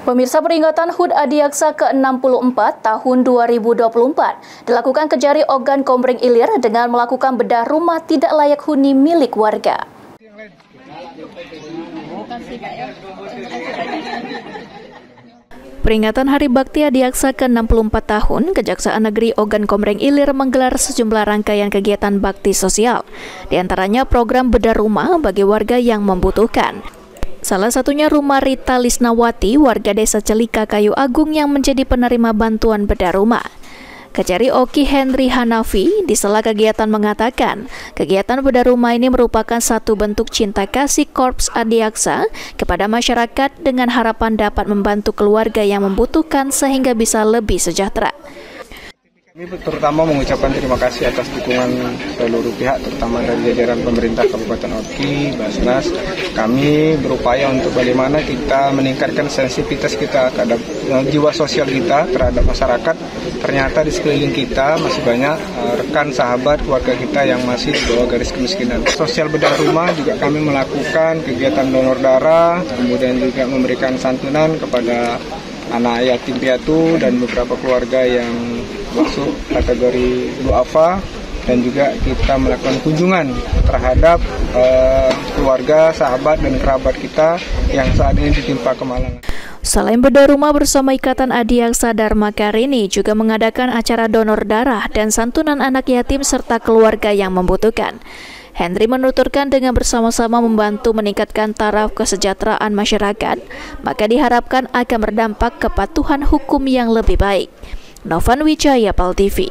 Pemirsa, peringatan HUT Adiaksa ke-64 tahun 2024 dilakukan Kejari Ogan Komering Ilir dengan melakukan bedah rumah tidak layak huni milik warga. Peringatan Hari Bakti Adiaksa ke-64 tahun, Kejaksaan Negeri Ogan Komering Ilir menggelar sejumlah rangkaian kegiatan bakti sosial, di antaranya program bedah rumah bagi warga yang membutuhkan. Salah satunya rumah Rita Lisnawati, warga desa Celika Kayu Agung yang menjadi penerima bantuan bedah rumah. Kejari Oki Henry Hanafi di sela kegiatan mengatakan, kegiatan bedah rumah ini merupakan satu bentuk cinta kasih Korps Adiaksa kepada masyarakat dengan harapan dapat membantu keluarga yang membutuhkan sehingga bisa lebih sejahtera. Kami terutama mengucapkan terima kasih atas dukungan seluruh pihak, terutama dari jajaran pemerintah Kabupaten Oki, Basnas. Kami berupaya untuk bagaimana kita meningkatkan sensitivitas kita terhadap jiwa sosial kita terhadap masyarakat. Ternyata di sekeliling kita masih banyak rekan, sahabat, keluarga kita yang masih di bawah garis kemiskinan. Sosial bedah rumah juga kami melakukan kegiatan donor darah, kemudian juga memberikan santunan kepada anak yatim piatu dan beberapa keluarga yang masuk kategori duafa, dan juga kita melakukan kunjungan terhadap keluarga, sahabat, dan kerabat kita yang saat ini ditimpa kemalangan. Selain bedah rumah bersama Ikatan Adiaksa Dharma Karini juga mengadakan acara donor darah dan santunan anak yatim serta keluarga yang membutuhkan. Henry menuturkan dengan bersama-sama membantu meningkatkan taraf kesejahteraan masyarakat, maka diharapkan akan berdampak kepatuhan hukum yang lebih baik. Novan Wijaya, PAL TV.